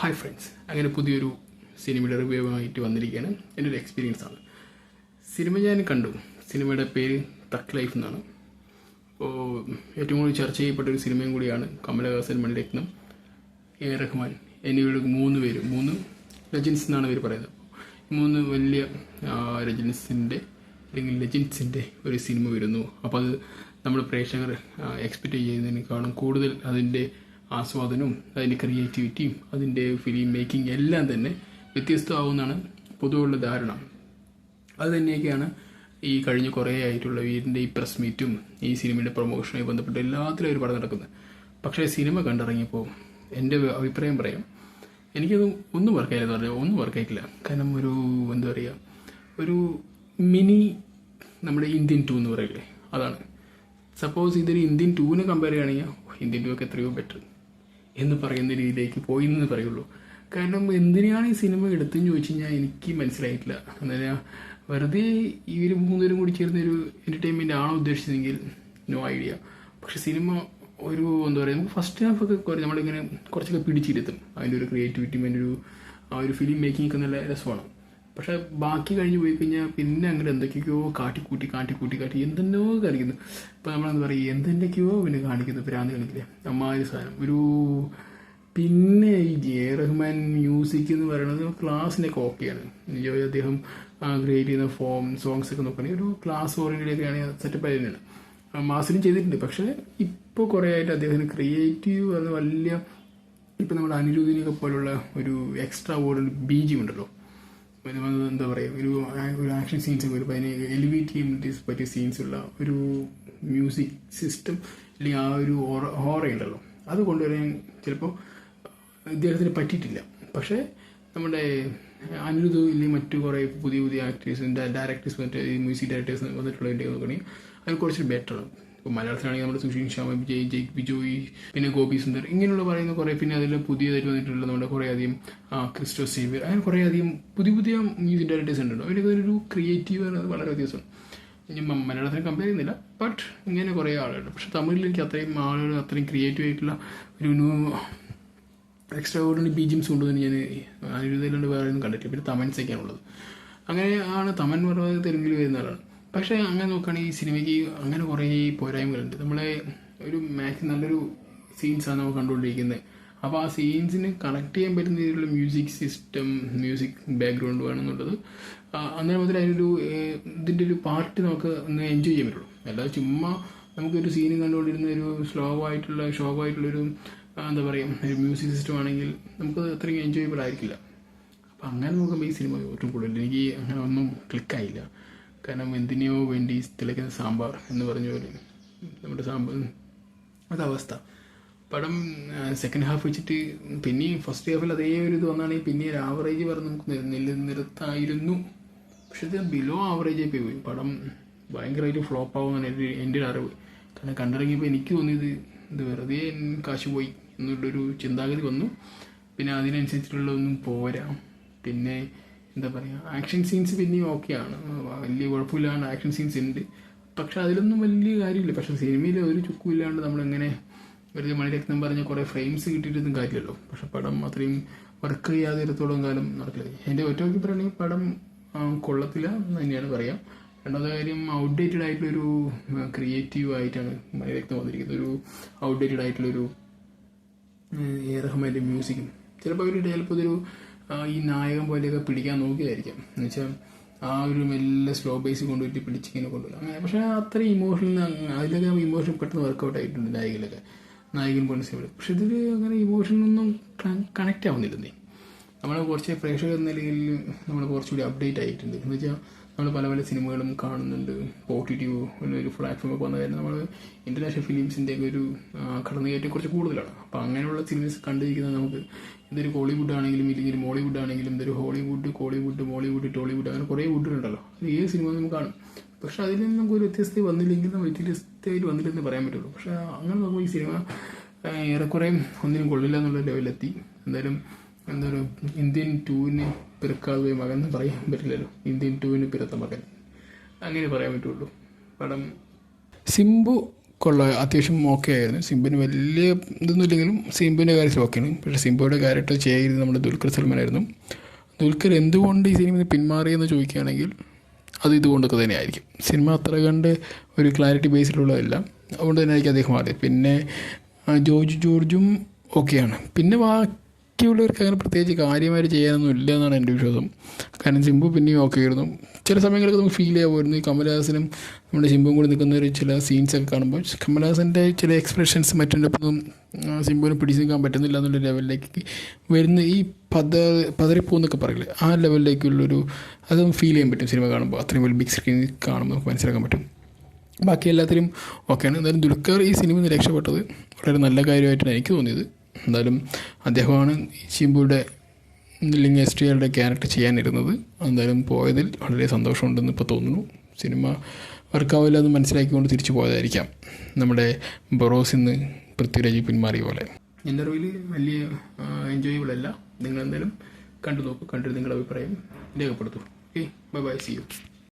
Hi friends, അങ്ങനെ പുതിയൊരു സിനിമയുടെ റിവ്യൂ ആയിട്ട് വന്നിരിക്കുകയാണ്. എൻ്റെ ഒരു എക്സ്പീരിയൻസ് ആണ്. സിനിമ ഞാൻ കണ്ടു. സിനിമയുടെ പേര് തക് ലൈഫ് എന്നാണ്. അപ്പോൾ ഏറ്റവും കൂടുതൽ ചർച്ച ചെയ്യപ്പെട്ട ഒരു സിനിമയും കൂടിയാണ്. കമലഹാസൻ, മണിരത്നം, എ റഹ്മാൻ എന്നിവരുടെ മൂന്ന് ലെജൻസ് എന്നാണ് ഇവർ പറയുന്നത്. മൂന്ന് വലിയ ലെജൻസിൻ്റെ ഒരു സിനിമ വരുന്നു. അപ്പോൾ അത് നമ്മൾ പ്രേക്ഷകർ എക്സ്പെക്റ്റ് ചെയ്യുന്നതിനേക്കാളും കൂടുതൽ അതിൻ്റെ ആസ്വാദനവും അതിൻ്റെ ക്രിയേറ്റിവിറ്റിയും അതിൻ്റെ ഫിലിം മേക്കിംഗ് എല്ലാം തന്നെ വ്യത്യസ്തമാവുമെന്നാണ് പൊതുവുള്ള ധാരണ. അത് തന്നെയൊക്കെയാണ് ഈ കഴിഞ്ഞ കുറേ ആയിട്ടുള്ള ഇതിൻ്റെ ഈ പ്രസ് മീറ്റും ഈ സിനിമയുടെ പ്രൊമോഷനുമായി ബന്ധപ്പെട്ട് എല്ലാത്തിലും ഒരു പടം നടക്കുന്നത്. പക്ഷേ സിനിമ കണ്ടിറങ്ങിയപ്പോൾ എൻ്റെ അഭിപ്രായം പറയാം, എനിക്കത് ഒന്നും വർക്കായില്ലെന്ന് പറഞ്ഞാൽ ഒന്നും വർക്കായിട്ടില്ല. കാരണം ഒരു മിനി നമ്മുടെ ഇന്ത്യൻ 2 എന്ന് പറയില്ലേ, അതാണ്. സപ്പോസ് ഇതൊരു ഇന്ത്യൻ 2 കമ്പയർ ചെയ്യുകയാണെങ്കിൽ ഇന്ത്യൻ 2 ഒക്കെ എത്രയോ ബെറ്റർ എന്ന് പറയുന്ന രീതിയിലേക്ക് പോയി എന്ന് പറയുള്ളൂ. കാരണം എന്തിനാണ് ഈ സിനിമ എടുത്തെന്ന് ചോദിച്ചു കഴിഞ്ഞാൽ എനിക്ക് മനസ്സിലായിട്ടില്ല. എന്നാൽ വെറുതെ ഇവർ മൂന്നുപേരും കൂടി ചേർന്നൊരു എൻ്റർടൈൻമെൻ്റ് ആണോ ഉദ്ദേശിച്ചതെങ്കിൽ നോ ഐഡിയ. പക്ഷെ സിനിമ ഒരു നമുക്ക് ഫസ്റ്റ് ഹാഫൊക്കെ നമ്മളിങ്ങനെ കുറച്ചൊക്കെ പിടിച്ചിരുത്തും. അതിൻ്റെ ഒരു ക്രിയേറ്റിവിറ്റിയും അതിൻ്റെ ഒരു ഫിലിം മേക്കിംഗ് ഒക്കെ നല്ല രസമാണ്. പക്ഷെ ബാക്കി കഴിഞ്ഞ് പോയി കഴിഞ്ഞാൽ പിന്നെ അങ്ങനെ എന്തൊക്കെയോ കാട്ടി എന്തെന്നോ കാണിക്കുന്നു. ഇപ്പം നമ്മളെന്താ പറയുക, എന്തെന്തൊക്കെയോ പിന്നെ കാണിക്കുന്നു. പ്രാന്ത് കാണിക്കില്ലേ, അമ്മാതിരി സാധനം. പിന്നെ ഈ എ റഹ്മാൻ മ്യൂസിക് എന്ന് പറയുന്നത് ക്ലാസ്സിനൊക്കെ ഓക്കെയാണ്. ജോയ് അദ്ദേഹം ക്രിയേറ്റ് ചെയ്യുന്ന സോങ്സ് ഒക്കെ നോക്കുകയാണെങ്കിൽ ഒരു ക്ലാസ് ഓറിയൻറ്റഡൊക്കെയാണ് സെറ്റപ്പ് ആയി തന്നെയാണ്. മാസിലും ചെയ്തിട്ടുണ്ട്. പക്ഷേ ഇപ്പോൾ കുറേ ആയിട്ട് അദ്ദേഹത്തിന് ക്രിയേറ്റീവ് അത് വലിയ ഇപ്പം നമ്മുടെ അനിരുദ്ധിനെയൊക്കെ പോലുള്ള ഒരു എക്സ്ട്രാ ഓർഡിനറി ബീജിയം ഉണ്ടല്ലോ, എന്താ പറയുക, ഒരു ആക്ഷൻ സീൻസ് ഒരു എലിവേറ്റ് ചെയ്യാൻ പറ്റിയ സീൻസുള്ള ഒരു മ്യൂസിക് സിസ്റ്റം അല്ലെങ്കിൽ ആ ഒരു ഹോറ ഉണ്ടല്ലോ, അത് കൊണ്ടുവരാൻ ചിലപ്പോൾ ഇദ്ദേഹത്തിന് പറ്റിയിട്ടില്ല. പക്ഷേ നമ്മുടെ അനിരുദ്ധ ഇല്ലെങ്കിൽ മറ്റു കുറേ പുതിയ ആക്ടേഴ്സ് ഡയറക്ടേഴ്സ് മറ്റേ മ്യൂസിക് ഡയറക്ടേഴ്സ് വന്നിട്ടുള്ളതിൻ്റെ നോക്കുകയാണെങ്കിൽ അത് കുറച്ച് ബെറ്ററാണ്. ഇപ്പോൾ മലയാളത്തിലാണെങ്കിൽ നമ്മുടെ സുഷീൻ ശ്യാമ, ബിജോയ്, പിന്നെ ഗോപി സുന്ദർ, ഇങ്ങനെയുള്ള പറയുന്ന കുറേ, പിന്നെ അതിൽ പുതിയതായിട്ട് വന്നിട്ടുള്ള നമ്മുടെ കുറേ അധികം ക്രിസ്റ്റോ സേവിയർ, അങ്ങനെ കുറേ അധികം പുതിയ മ്യൂസിക് ഡയറക്ടേഴ്സ് ഉണ്ടല്ലോ. അവരൊക്കെ ഒരു ക്രിയേറ്റീവ് അത് വളരെ വ്യത്യാസമാണ്. ഇനി മലയാളത്തിന് കമ്പയർ ചെയ്യുന്നില്ല, ബട്ട് ഇങ്ങനെ കുറേ ആളുകളുണ്ട്. പക്ഷെ തമിഴിൽ എനിക്ക് അത്രയും ക്രിയേറ്റീവ് ആയിട്ടുള്ള ഒരു എക്സ്ട്രാ ഓർഡിനറി ബീജിംസ് കൊണ്ടുവന്ന് ഞാൻ അനിരുദ്ധയിലുണ്ട് വേറെ ഒന്നും കണ്ടിട്ടില്ല. പിന്നെ തമൻസൊക്കെയാണുള്ളത്. അങ്ങനെയാണ് തമൻ എന്ന് പറയുന്നത് തെലുങ്കിൽ വരുന്ന ആളാണ്. പക്ഷേ അങ്ങനെ നോക്കുകയാണെങ്കിൽ ഈ സിനിമയ്ക്ക് അങ്ങനെ കുറേ പോരായ്മകളുണ്ട്. നമ്മളെ ഒരു നല്ലൊരു സീൻസാണ് നമ്മൾ കണ്ടുകൊണ്ടിരിക്കുന്നത്. അപ്പോൾ ആ സീൻസിന് കണക്ട് ചെയ്യാൻ പറ്റുന്ന രീതിയിലുള്ള മ്യൂസിക് സിസ്റ്റം, മ്യൂസിക് ബാക്ക്ഗ്രൗണ്ട് വേണമെന്നുള്ളത് അന്നേരം മുതൽ ഇതിൻ്റെ ഒരു പാർട്ട് നമുക്ക് ഒന്ന് എൻജോയ് ചെയ്യാൻ പറ്റുള്ളൂ. അല്ലാതെ ചുമ്മാ നമുക്കൊരു സീൻ കണ്ടുകൊണ്ടിരുന്ന ഒരു ഷോക്കായിട്ടുള്ളൊരു എന്താ പറയുക, ഒരു മ്യൂസിക് സിസ്റ്റം ആണെങ്കിൽ നമുക്കത് അത്രയും എൻജോയബിൾ ആയിരിക്കില്ല. അപ്പം അങ്ങനെ നോക്കുമ്പോൾ ഈ സിനിമ ഏറ്റവും കൂടുതൽ എനിക്ക് അങ്ങനെ ഒന്നും ക്ലിക്കായില്ല. കാരണം എന്തിനെയോ വേണ്ടി തിളയ്ക്കുന്ന സാമ്പാർ എന്ന് പറഞ്ഞ പോലെ നമ്മുടെ സാമ്പാർ അതവസ്ഥ. പടം സെക്കൻഡ് ഹാഫ് വെച്ചിട്ട് പിന്നെയും ഫസ്റ്റ് ഹാഫിൽ അതേ ഒരു ഇത് വന്നാണെങ്കിൽ പിന്നെ ഒരു ആവറേജ് പറഞ്ഞ് നമുക്ക് നിലനിർത്തായിരുന്നു. പക്ഷെ ഇത് ബിലോ ആവറേജായി പോയി. പടം ഭയങ്കരമായിട്ട് ഫ്ലോപ്പ് ആവുമെന്നാണ് എൻ്റെ ഒരു അറിവ്. കാരണം കണ്ടിറങ്ങിയപ്പോൾ എനിക്ക് തോന്നിയത് ഇത് വെറുതെ കാശ് പോയി എന്നുള്ളൊരു ചിന്താഗതി വന്നു. പിന്നെ അതിനനുസരിച്ചിട്ടുള്ളതൊന്നും പോരാ. പിന്നെ എന്താ പറയുക, ആക്ഷൻ സീൻസ് പിന്നെയും ഓക്കെയാണ്, വലിയ കുഴപ്പമില്ലാണ്ട് ആക്ഷൻ സീൻസ് ഉണ്ട്. പക്ഷെ അതിലൊന്നും വലിയ കാര്യമില്ല. പക്ഷെ സിനിമയിൽ ഒരു ചുക്കുമില്ലാണ്ട് നമ്മളെങ്ങനെ വെറുതെ മണിരത്നം പറഞ്ഞ കുറേ ഫ്രെയിംസ് കിട്ടിയിട്ടൊന്നും കാര്യമില്ലല്ലോ. പക്ഷെ പടം അത്രയും വർക്ക് ചെയ്യാതെ ഇടത്തോളം കാലം നടക്കില്ല. എൻ്റെ ഒറ്റയ്ക്ക് പറയുകയാണെങ്കിൽ പടം കൊള്ളത്തില്ല എന്ന് തന്നെയാണ് പറയാം. രണ്ടാമത്തെ കാര്യം, ഔട്ട്ഡേറ്റഡ് ആയിട്ടുള്ളൊരു ക്രിയേറ്റീവ് ആയിട്ടാണ് മണിരത്നം വന്നിരിക്കുന്നത്. ഒരു ഔട്ട്ഡേറ്റഡ് ആയിട്ടുള്ളൊരു എ റഹ്മാൻ്റെ മ്യൂസിക്കും ചിലപ്പോൾ ഇതൊരു ഈ നായകൻ പോലെയൊക്കെ പിടിക്കാൻ നോക്കിയതായിരിക്കാം. എന്ന് വെച്ചാൽ ആ ഒരു മെല്ലെ സ്ലോ ബേസ് കൊണ്ടുപോയിട്ട് പിടിച്ചിങ്ങനെ കൊണ്ടുവരും അങ്ങനെ. പക്ഷേ അത്രയും അതിലൊക്കെ ഇമോഷൻ പെട്ടെന്ന് വർക്കൗട്ട് ആയിട്ടുണ്ട് നായകൻ പോലെ സിനിമ. പക്ഷെ ഇതിൽ അങ്ങനെ ഇമോഷനൊന്നും കണക്റ്റ് ആവുന്നില്ലെന്നേ. നമ്മൾ കുറച്ച് പ്രേക്ഷകർ എന്ന നിലയിൽ നമ്മൾ കുറച്ചുകൂടി അപ്ഡേറ്റ് ആയിട്ടുണ്ട്. എന്ന് വെച്ചാൽ നമ്മൾ പല സിനിമകളും കാണുന്നുണ്ട്. OTT ഒരു പ്ലാറ്റ്ഫോമൊക്കെ വന്ന കാര്യം നമ്മൾ ഇൻ്റർനാഷണൽ ഫിലിംസിൻ്റെ ഒരു കടന്നുകയറ്റം കുറച്ച് കൂടുതലാണ്. അപ്പോൾ അങ്ങനെയുള്ള സിനിമസ് കണ്ടിരിക്കുന്നത് നമുക്ക് ഇതൊരു കോളിവുഡ് ആണെങ്കിലും ഇല്ലെങ്കിൽ മോളിവുഡ് ആണെങ്കിലും ഇതൊരു ഹോളിവുഡ്, കോളിവുഡ്, മോളിവുഡ്, ടോളിവുഡ്, അങ്ങനെ കുറേ വുഡുകളുണ്ടല്ലോ. അത് ഏത് സിനിമ നമുക്ക് കാണും. പക്ഷെ അതിൽ നമുക്കൊരു വ്യത്യസ്തത വന്നില്ലെങ്കിൽ നമ്മൾ വ്യത്യസ്തമായിട്ട് വന്നില്ലെന്ന് പറയാൻ പറ്റുള്ളൂ. പക്ഷെ അങ്ങനെ നോക്കുമ്പോൾ ഈ സിനിമ ഏറെക്കുറെ ഒന്നിനും കൊള്ളില്ല എന്നുള്ള ലെവലിലെത്തി. എന്തായാലും ഇന്ത്യൻ 2 പിറക്കാതെ മകൻ എന്ന് പറയാൻ പറ്റില്ലല്ലോ. ഇന്ത്യൻ 2 പിറത്ത മകൻ അങ്ങനെ പറയാൻ പറ്റുള്ളൂ. പടം സിംബു അത്യാവശ്യം ഓക്കെ ആയിരുന്നു. സിംബുവിന് വലിയ ഇതൊന്നും ഇല്ലെങ്കിലും സിംബുവിൻ്റെ കാര്യത്തിൽ ഓക്കെയാണ്. പക്ഷേ സിംബുയുടെ ക്യാരക്ടർ ചെയ്തത് നമ്മുടെ ദുൽഖർ സൽമാനായിരുന്നു. ദുൽഖർ എന്തുകൊണ്ട് ഈ സിനിമയിൽ നിന്ന് പിന്മാറിയെന്ന് ചോദിക്കുകയാണെങ്കിൽ അത് ഇതുകൊണ്ടൊക്കെ തന്നെയായിരിക്കും. സിനിമ അത്ര കണ്ട് ഒരു ക്ലാരിറ്റി ബേസിലുള്ളതല്ല, അതുകൊണ്ട് തന്നെ ആയിരിക്കും അദ്ദേഹം മാറിയത്. പിന്നെ ജോർജും ഓക്കെയാണ്. പിന്നെ ബാക്കിയുള്ളവർക്ക് അങ്ങനെ പ്രത്യേകിച്ച് കാര്യമായിട്ട് ചെയ്യാനൊന്നും ഇല്ല എന്നാണ് എൻ്റെ വിശ്വാസം. കാരണം സിംബു പിന്നെയും ഓക്കെ ആയിരുന്നു. ചില സമയങ്ങളൊക്കെ നമുക്ക് ഫീൽ ചെയ്യാമായിരുന്നു ഈ കമൽഹാസനും നമ്മുടെ സിംബുവും കൂടി നിൽക്കുന്ന ഒരു ചില സീൻസൊക്കെ കാണുമ്പോൾ കമൽഹാസൻ്റെ ചില എക്സ്പ്രഷൻസ് മറ്റൊന്നും സിംബുവിന് പിടിച്ച് നിൽക്കാൻ പറ്റുന്നില്ല എന്നുള്ള ലെവലിലേക്ക് വരുന്ന ഈ പതറിപ്പോന്നൊക്കെ പറയില്ലേ, ആ ലെവലിലേക്കുള്ളൊരു അതൊന്നും ഫീൽ ചെയ്യാൻ പറ്റും സിനിമ കാണുമ്പോൾ. അത്രയും വലിയ ബിഗ് സ്ക്രീനിൽ കാണുമ്പോൾ നമുക്ക് മനസ്സിലാക്കാൻ പറ്റും. ബാക്കി എല്ലാത്തിനും ഓക്കെയാണ്. എന്തായാലും ദുൽഖർ ഈ സിനിമയിൽ നിന്ന് രക്ഷപ്പെട്ടത് വളരെ നല്ല കാര്യമായിട്ടാണ് എനിക്ക് തോന്നിയത്. എന്തായാലും അദ്ദേഹമാണ് ഈ സിംബുയുടെ ലിംഗ് എസ്ട്രിയയുടെ ക്യാരക്ടർ ചെയ്യാനിരുന്നത്. എന്തായാലും പോയതിൽ വളരെ സന്തോഷമുണ്ടെന്ന് ഇപ്പോൾ തോന്നുന്നു. സിനിമ വർക്കാവില്ല എന്ന് മനസ്സിലാക്കിക്കൊണ്ട് തിരിച്ചു പോയതായിരിക്കാം നമ്മുടെ ബൊറോസിൽ നിന്ന് പൃഥ്വിരാജ് പിന്മാറിയ പോലെ. എൻ്റെ അറിവിൽ വലിയ എൻജോയബിൾ അല്ല. നിങ്ങളെന്തായാലും കണ്ടു നോക്കൂ, കണ്ടിട്ട് നിങ്ങളുടെ അഭിപ്രായം രേഖപ്പെടുത്തൂ. Okay, bye bye, see U.